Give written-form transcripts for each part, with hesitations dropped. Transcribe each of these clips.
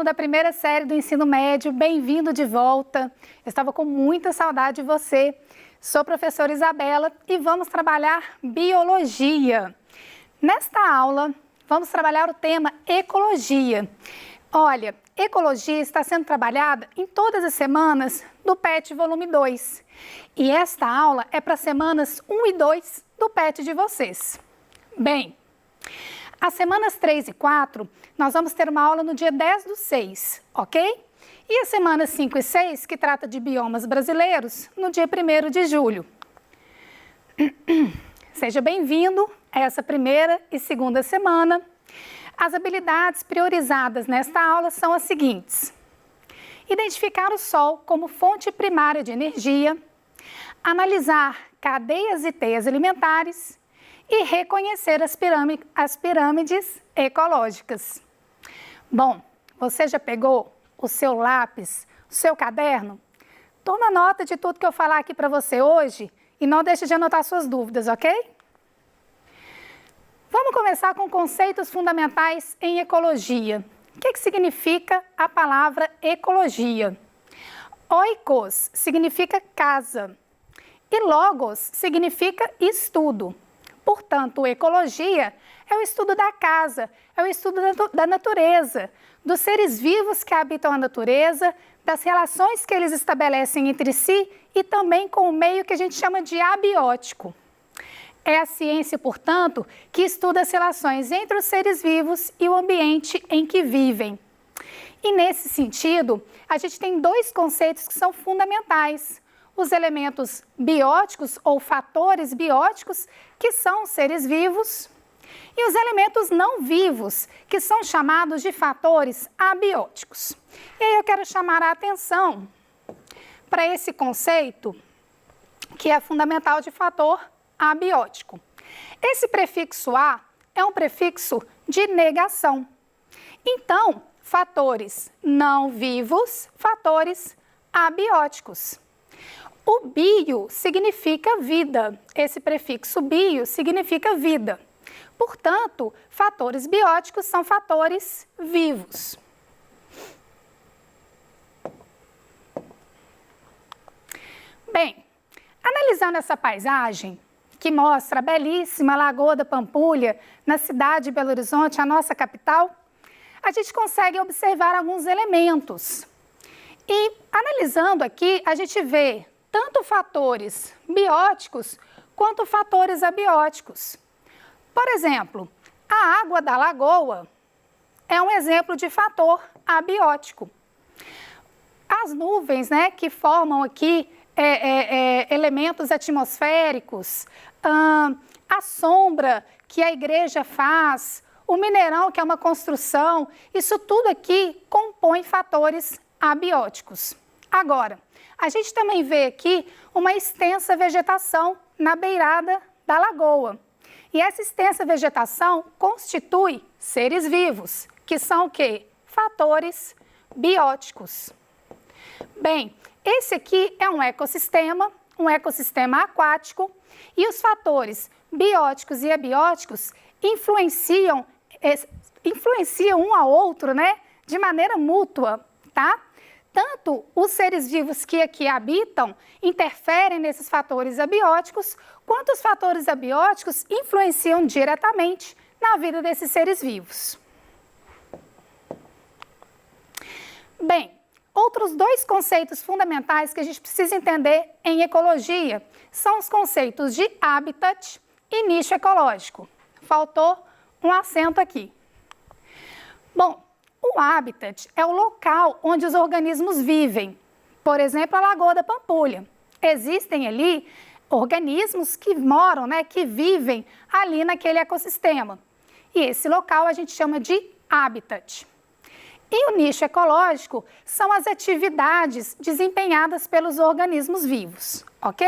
da primeira série do ensino médio, bem-vindo de volta. Eu estava com muita saudade de você. Sou a professora Isabela e vamos trabalhar biologia. Nesta aula, vamos trabalhar o tema ecologia. Olha, ecologia está sendo trabalhada em todas as semanas do PET volume 2. E esta aula é para semanas 1 e 2 do PET de vocês. Bem, as semanas 3 e 4, nós vamos ter uma aula no dia 10/6, ok? E as semanas 5 e 6, que trata de biomas brasileiros, no dia 1º de julho. Seja bem-vindo a essa primeira e segunda semana. As habilidades priorizadas nesta aula são as seguintes: identificar o Sol como fonte primária de energia, analisar cadeias e teias alimentares e reconhecer as pirâmides ecológicas. Bom, você já pegou o seu lápis, o seu caderno? Toma nota de tudo que eu falar aqui para você hoje e não deixe de anotar suas dúvidas, ok? Vamos começar com conceitos fundamentais em ecologia. O que significa a palavra ecologia? Oikos significa casa e logos significa estudo. Portanto, ecologia é o estudo da casa, é o estudo da natureza, dos seres vivos que habitam a natureza, das relações que eles estabelecem entre si e também com o meio que a gente chama de abiótico. É a ciência, portanto, que estuda as relações entre os seres vivos e o ambiente em que vivem. E nesse sentido, a gente tem dois conceitos que são fundamentais: os elementos bióticos ou fatores bióticos, que são os seres vivos, e os elementos não vivos, que são chamados de fatores abióticos. E aí eu quero chamar a atenção para esse conceito que é fundamental de fator abiótico. Esse prefixo a é um prefixo de negação. Então, fatores não vivos, fatores abióticos. O bio significa vida. Esse prefixo bio significa vida. Portanto, fatores bióticos são fatores vivos. Bem, analisando essa paisagem, que mostra a belíssima Lagoa da Pampulha, na cidade de Belo Horizonte, a nossa capital, a gente consegue observar alguns elementos. E analisando aqui, a gente vê tanto fatores bióticos quanto fatores abióticos. Por exemplo, a água da lagoa é um exemplo de fator abiótico. As nuvens, né, que formam aqui elementos atmosféricos, a sombra que a igreja faz, o mineirão que é uma construção, isso tudo aqui compõe fatores abióticos. Agora, a gente também vê aqui uma extensa vegetação na beirada da lagoa. E essa extensa vegetação constitui seres vivos, que são o quê? Fatores bióticos. Bem, esse aqui é um ecossistema aquático, e os fatores bióticos e abióticos influenciam um ao outro, né, de maneira mútua, tá? Tanto os seres vivos que aqui habitam interferem nesses fatores abióticos, quanto os fatores abióticos influenciam diretamente na vida desses seres vivos. Bem, outros dois conceitos fundamentais que a gente precisa entender em ecologia são os conceitos de habitat e nicho ecológico. Faltou um acento aqui. Bom, o habitat é o local onde os organismos vivem. Por exemplo, a Lagoa da Pampulha. Existem ali organismos que moram, né, que vivem ali naquele ecossistema. E esse local a gente chama de habitat. E o nicho ecológico são as atividades desempenhadas pelos organismos vivos, ok?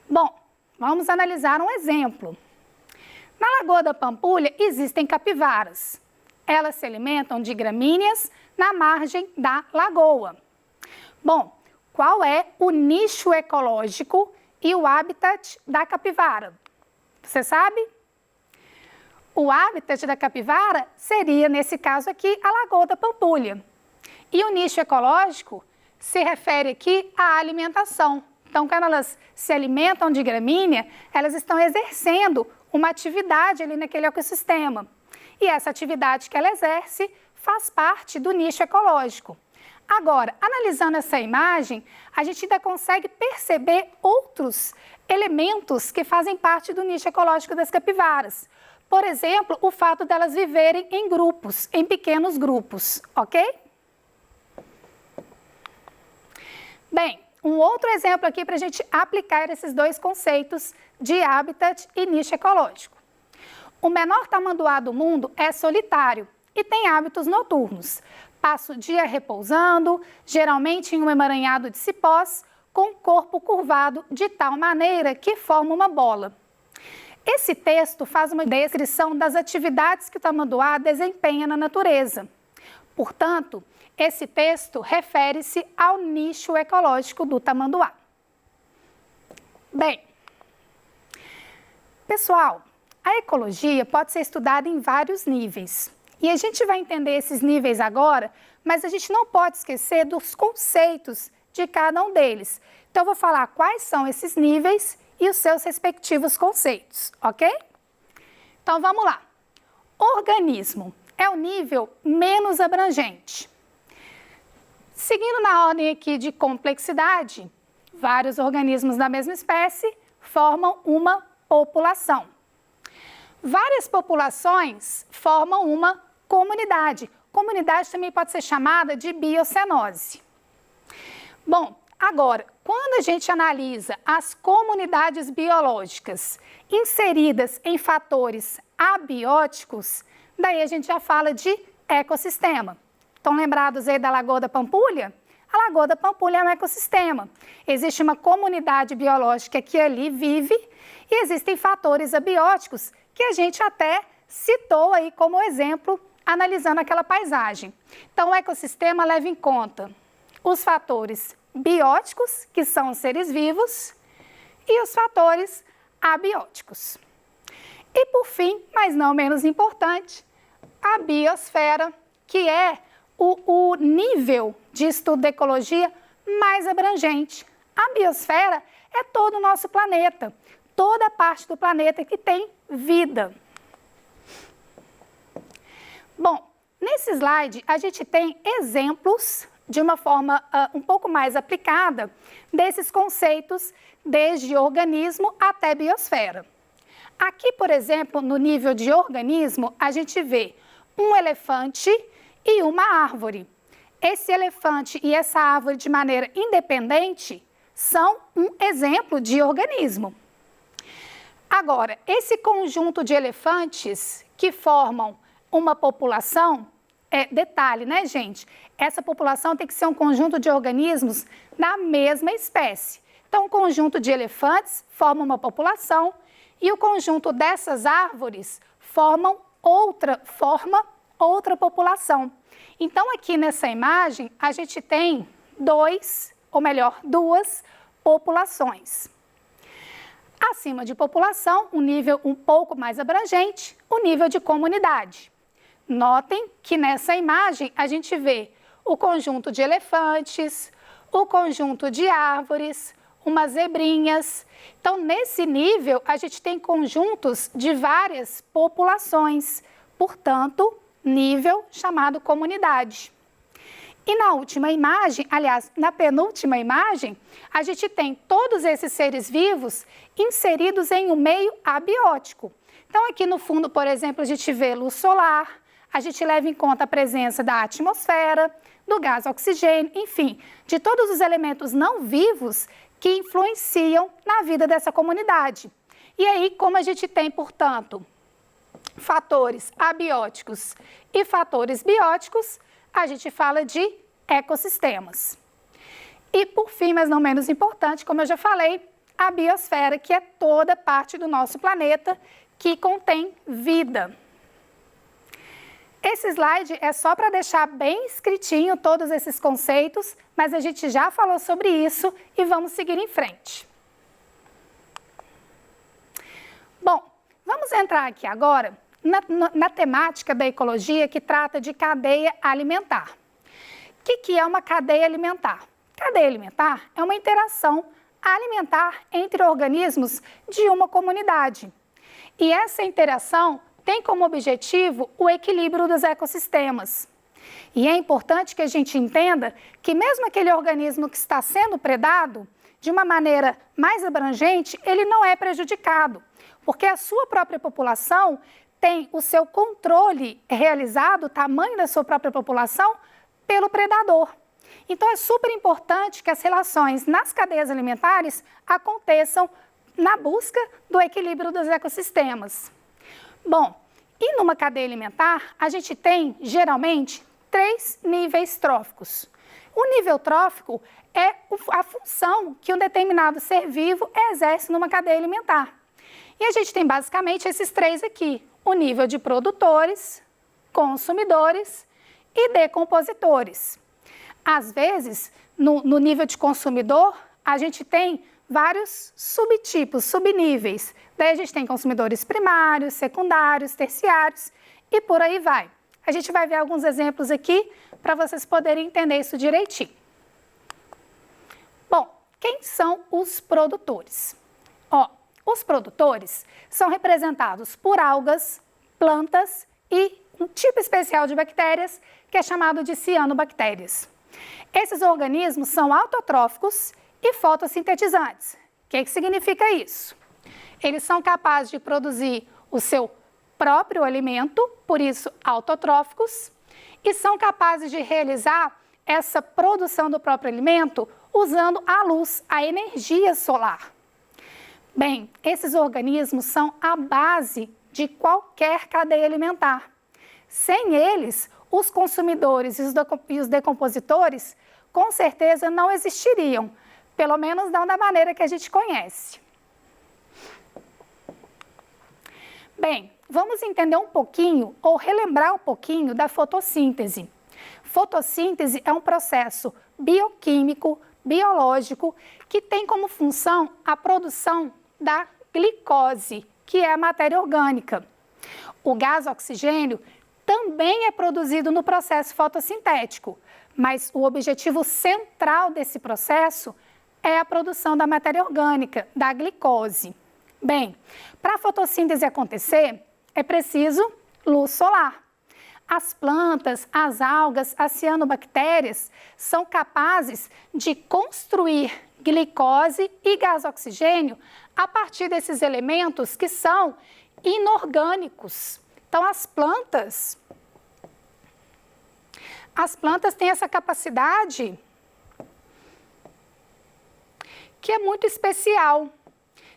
Bom, vamos analisar um exemplo. Na Lagoa da Pampulha existem capivaras. Elas se alimentam de gramíneas na margem da lagoa. Bom, qual é o nicho ecológico e o habitat da capivara? Você sabe? O habitat da capivara seria, nesse caso aqui, a Lagoa da Pampulha. E o nicho ecológico se refere aqui à alimentação. Então, quando elas se alimentam de gramínea, elas estão exercendo uma atividade ali naquele ecossistema. E essa atividade que ela exerce faz parte do nicho ecológico. Agora, analisando essa imagem, a gente ainda consegue perceber outros elementos que fazem parte do nicho ecológico das capivaras. Por exemplo, o fato delas viverem em grupos, em pequenos grupos, ok? Bem, um outro exemplo aqui para a gente aplicar esses dois conceitos de habitat e nicho ecológico. O menor tamanduá do mundo é solitário e tem hábitos noturnos. Passa o dia repousando, geralmente em um emaranhado de cipós, com o corpo curvado de tal maneira que forma uma bola. Esse texto faz uma descrição das atividades que o tamanduá desempenha na natureza. Portanto, esse texto refere-se ao nicho ecológico do tamanduá. Bem, pessoal, a ecologia pode ser estudada em vários níveis. E a gente vai entender esses níveis agora, mas a gente não pode esquecer dos conceitos de cada um deles. Então, eu vou falar quais são esses níveis e os seus respectivos conceitos, ok? Então, vamos lá. Organismo é o nível menos abrangente. Seguindo na ordem aqui de complexidade, vários organismos da mesma espécie formam uma população. Várias populações formam uma comunidade. Comunidade também pode ser chamada de biocenose. Bom, agora, quando a gente analisa as comunidades biológicas inseridas em fatores abióticos, daí a gente já fala de ecossistema. Estão lembrados aí da Lagoa da Pampulha? A Lagoa da Pampulha é um ecossistema. Existe uma comunidade biológica que ali vive e existem fatores abióticos que a gente até citou aí como exemplo, analisando aquela paisagem. Então, o ecossistema leva em conta os fatores bióticos, que são os seres vivos, e os fatores abióticos. E, por fim, mas não menos importante, a biosfera, que é o nível de estudo da ecologia mais abrangente. A biosfera é todo o nosso planeta, toda a parte do planeta que tem vida. Bom, nesse slide a gente tem exemplos de uma forma um pouco mais aplicada desses conceitos, desde organismo até biosfera. Aqui, por exemplo, no nível de organismo, a gente vê um elefante e uma árvore. Esse elefante e essa árvore, de maneira independente, são um exemplo de organismo. Agora, esse conjunto de elefantes que formam uma população, detalhe, né, gente? Essa população tem que ser um conjunto de organismos da mesma espécie. Então, um conjunto de elefantes forma uma população e o conjunto dessas árvores forma outra população. Então, aqui nessa imagem, a gente tem duas populações. Acima de população, um nível um pouco mais abrangente, o nível de comunidade. Notem que nessa imagem a gente vê o conjunto de elefantes, o conjunto de árvores, umas zebrinhas. Então, nesse nível, a gente tem conjuntos de várias populações, portanto, nível chamado comunidade. E na última imagem, aliás, na penúltima imagem, a gente tem todos esses seres vivos inseridos em um meio abiótico. Então, aqui no fundo, por exemplo, a gente vê luz solar, a gente leva em conta a presença da atmosfera, do gás oxigênio, enfim, de todos os elementos não vivos que influenciam na vida dessa comunidade. E aí, como a gente tem, portanto, fatores abióticos e fatores bióticos, a gente fala de ecossistemas. E, por fim, mas não menos importante, como eu já falei, a biosfera, que é toda parte do nosso planeta que contém vida. Esse slide é só para deixar bem escritinho todos esses conceitos, mas a gente já falou sobre isso e vamos seguir em frente. Bom, vamos entrar aqui agora na temática da ecologia que trata de cadeia alimentar. O que é uma cadeia alimentar? Cadeia alimentar é uma interação alimentar entre organismos de uma comunidade. E essa interação tem como objetivo o equilíbrio dos ecossistemas. E é importante que a gente entenda que mesmo aquele organismo que está sendo predado, de uma maneira mais abrangente, ele não é prejudicado, porque a sua própria população tem o seu controle realizado, o tamanho da sua própria população, pelo predador. Então, é super importante que as relações nas cadeias alimentares aconteçam na busca do equilíbrio dos ecossistemas. Bom, e numa cadeia alimentar, a gente tem, geralmente, 3 níveis tróficos. O nível trófico é a função que um determinado ser vivo exerce numa cadeia alimentar. E a gente tem basicamente esses 3 aqui: o nível de produtores, consumidores e decompositores. Às vezes, no nível de consumidor, a gente tem vários subtipos, subníveis. Daí a gente tem consumidores primários, secundários, terciários e por aí vai. A gente vai ver alguns exemplos aqui para vocês poderem entender isso direitinho. Bom, quem são os produtores? Os produtores são representados por algas, plantas e um tipo especial de bactérias que é chamado de cianobactérias. Esses organismos são autotróficos e fotossintetizantes. O que significa isso? Eles são capazes de produzir o seu próprio alimento, por isso autotróficos, e são capazes de realizar essa produção do próprio alimento usando a luz, a energia solar. Bem, esses organismos são a base de qualquer cadeia alimentar. Sem eles, os consumidores e os decompositores, com certeza, não existiriam, pelo menos não da maneira que a gente conhece. Bem, vamos entender um pouquinho, ou relembrar um pouquinho da fotossíntese. Fotossíntese é um processo bioquímico, biológico, que tem como função a produção da glicose, que é a matéria orgânica. O gás oxigênio também é produzido no processo fotossintético, mas o objetivo central desse processo é a produção da matéria orgânica, da glicose. Bem, para a fotossíntese acontecer, é preciso luz solar. As plantas, as algas, as cianobactérias são capazes de construir glicose e gás oxigênio a partir desses elementos que são inorgânicos. Então, as plantas têm essa capacidade que é muito especial.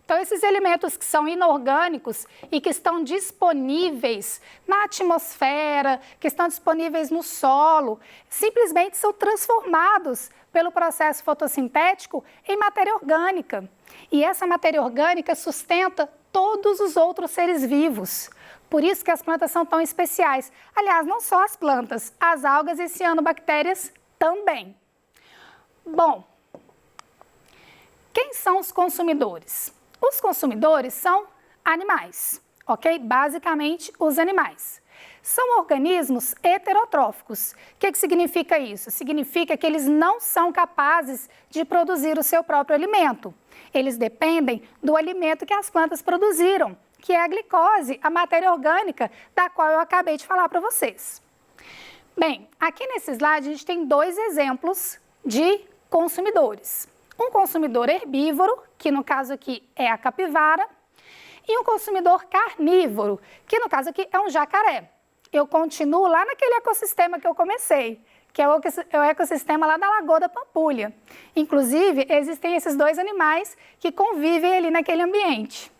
Então, esses elementos que são inorgânicos e que estão disponíveis na atmosfera, que estão disponíveis no solo, simplesmente são transformados pelo processo fotossintético em matéria orgânica. E essa matéria orgânica sustenta todos os outros seres vivos. Por isso que as plantas são tão especiais. Aliás, não só as plantas, as algas e cianobactérias também. Bom, quem são os consumidores? Os consumidores são animais, ok? Basicamente, os animais. São organismos heterotróficos. O que significa isso? Significa que eles não são capazes de produzir o seu próprio alimento. Eles dependem do alimento que as plantas produziram, que é a glicose, a matéria orgânica, da qual eu acabei de falar para vocês. Bem, aqui nesse slide a gente tem 2 exemplos de consumidores. Um consumidor herbívoro, que no caso aqui é a capivara, e um consumidor carnívoro, que no caso aqui é um jacaré. Eu continuo lá naquele ecossistema que eu comecei, que é o ecossistema lá da Lagoa da Pampulha. Inclusive, existem esses 2 animais que convivem ali naquele ambiente.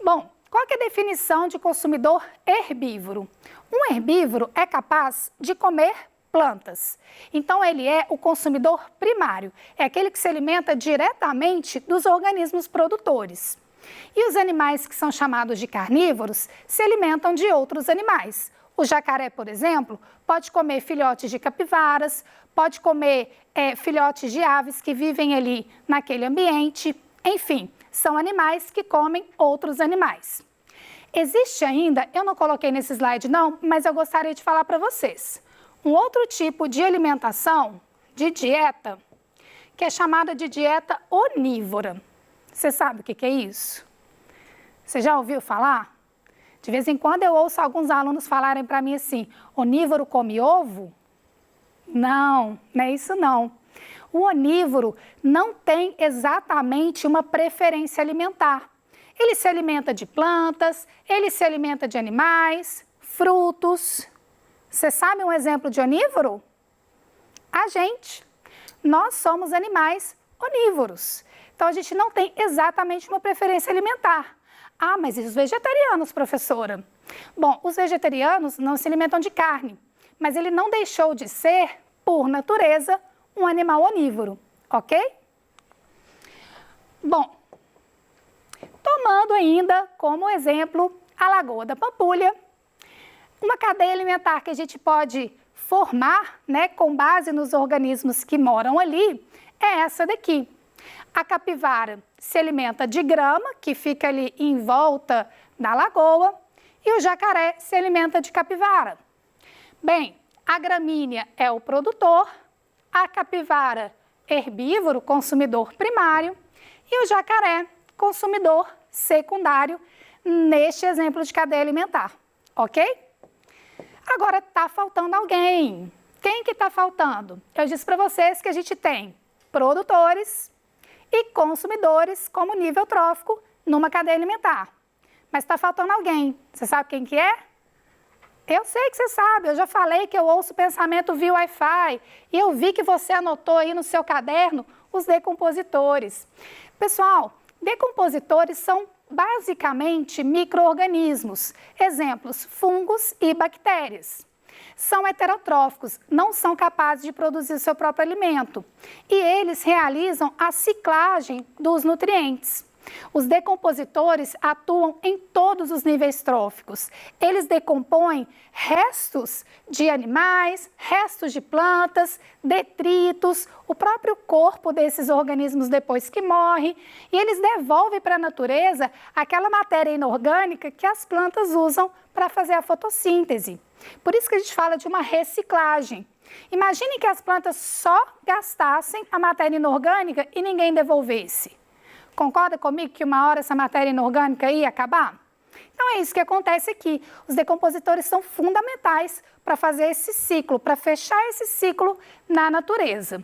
Bom, qual que é a definição de consumidor herbívoro? Um herbívoro é capaz de comer plantas. Então, ele é o consumidor primário, é aquele que se alimenta diretamente dos organismos produtores. E os animais que são chamados de carnívoros se alimentam de outros animais. O jacaré, por exemplo, pode comer filhotes de capivaras, pode comer filhotes de aves que vivem ali naquele ambiente. Enfim, são animais que comem outros animais. Existe ainda, eu não coloquei nesse slide não, mas eu gostaria de falar para vocês, um outro tipo de alimentação, de dieta, que é chamada de dieta onívora. Você sabe o que é isso? Você já ouviu falar? De vez em quando eu ouço alguns alunos falarem para mim assim, onívoro come ovo? Não, não é isso não. O onívoro não tem exatamente uma preferência alimentar. Ele se alimenta de plantas, ele se alimenta de animais, frutos. Você sabe um exemplo de onívoro? A gente. Nós somos animais onívoros. Então, a gente não tem exatamente uma preferência alimentar. Ah, mas e os vegetarianos, professora? Bom, os vegetarianos não se alimentam de carne, mas ele não deixou de ser, por natureza, um animal onívoro, ok? Bom, tomando ainda como exemplo a Lagoa da Pampulha, uma cadeia alimentar que a gente pode formar, né, com base nos organismos que moram ali, é essa daqui. A capivara se alimenta de grama, que fica ali em volta da lagoa, e o jacaré se alimenta de capivara. Bem, a gramínea é o produtor, a capivara herbívoro, consumidor primário, e o jacaré, consumidor secundário, neste exemplo de cadeia alimentar, ok? Agora está faltando alguém. Quem que está faltando? Eu disse para vocês que a gente tem produtores e consumidores como nível trófico numa cadeia alimentar. Mas está faltando alguém. Você sabe quem que é? Eu sei que você sabe, eu já falei que eu ouço pensamento via Wi-Fi e eu vi que você anotou aí no seu caderno os decompositores. Pessoal, decompositores são basicamente micro-organismos, exemplos, fungos e bactérias. São heterotróficos, não são capazes de produzir seu próprio alimento e eles realizam a ciclagem dos nutrientes. Os decompositores atuam em todos os níveis tróficos. Eles decompõem restos de animais, restos de plantas, detritos, o próprio corpo desses organismos depois que morre, e eles devolvem para a natureza aquela matéria inorgânica que as plantas usam para fazer a fotossíntese. Por isso que a gente fala de uma reciclagem. Imagine que as plantas só gastassem a matéria inorgânica e ninguém devolvesse. Concorda comigo que uma hora essa matéria inorgânica ia acabar? Então é isso que acontece aqui. Os decompositores são fundamentais para fazer esse ciclo, para fechar esse ciclo na natureza.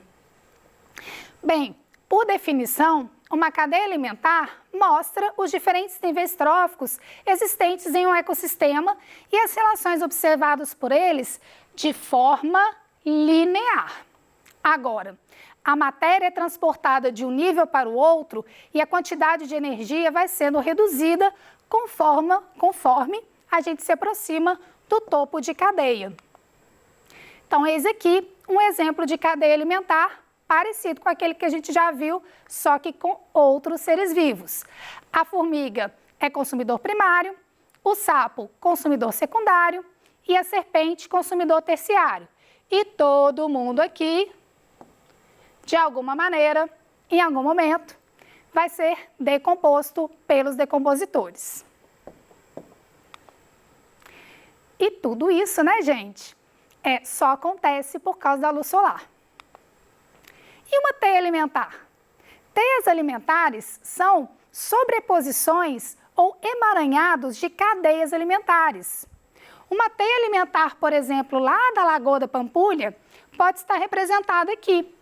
Bem, por definição, uma cadeia alimentar mostra os diferentes níveis tróficos existentes em um ecossistema e as relações observadas por eles de forma linear. Agora, a matéria é transportada de um nível para o outro e a quantidade de energia vai sendo reduzida conforme a gente se aproxima do topo de cadeia. Então, eis aqui um exemplo de cadeia alimentar parecido com aquele que a gente já viu, só que com outros seres vivos. A formiga é consumidor primário, o sapo consumidor secundário e a serpente consumidor terciário. E todo mundo aqui, de alguma maneira, em algum momento, vai ser decomposto pelos decompositores. E tudo isso, né, gente, só acontece por causa da luz solar. E uma teia alimentar? Teias alimentares são sobreposições ou emaranhados de cadeias alimentares. Uma teia alimentar, por exemplo, lá da Lagoa da Pampulha, pode estar representada aqui.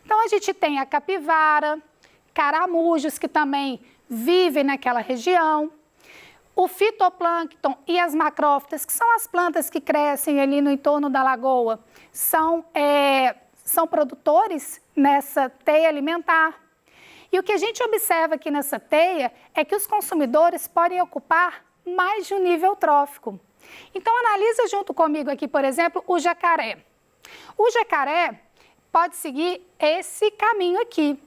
Então, a gente tem a capivara, caramujos que também vivem naquela região, o fitoplâncton e as macrófitas, que são as plantas que crescem ali no entorno da lagoa, são produtores nessa teia alimentar. E o que a gente observa aqui nessa teia é que os consumidores podem ocupar mais de um nível trófico. Então, analisa junto comigo aqui, por exemplo, o jacaré. O jacaré pode seguir esse caminho aqui.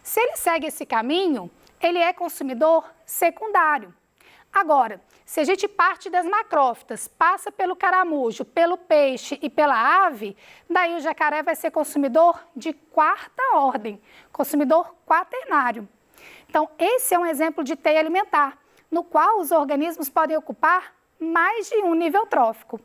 Se ele segue esse caminho, ele é consumidor secundário. Agora, se a gente parte das macrófitas, passa pelo caramujo, pelo peixe e pela ave, daí o jacaré vai ser consumidor de quarta ordem, consumidor quaternário. Então, esse é um exemplo de teia alimentar. no qual os organismos podem ocupar mais de um nível trófico.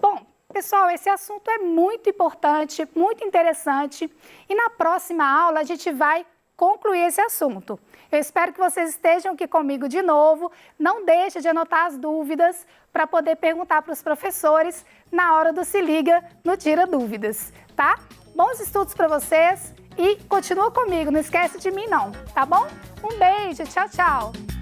Bom, pessoal, esse assunto é muito importante, muito interessante, e na próxima aula a gente vai concluir esse assunto. Eu espero que vocês estejam aqui comigo de novo. Não deixe de anotar as dúvidas para poder perguntar para os professores na hora do Se Liga no Tira Dúvidas, tá? Bons estudos para vocês e continua comigo, não esquece de mim não, tá bom? Um beijo, tchau, tchau!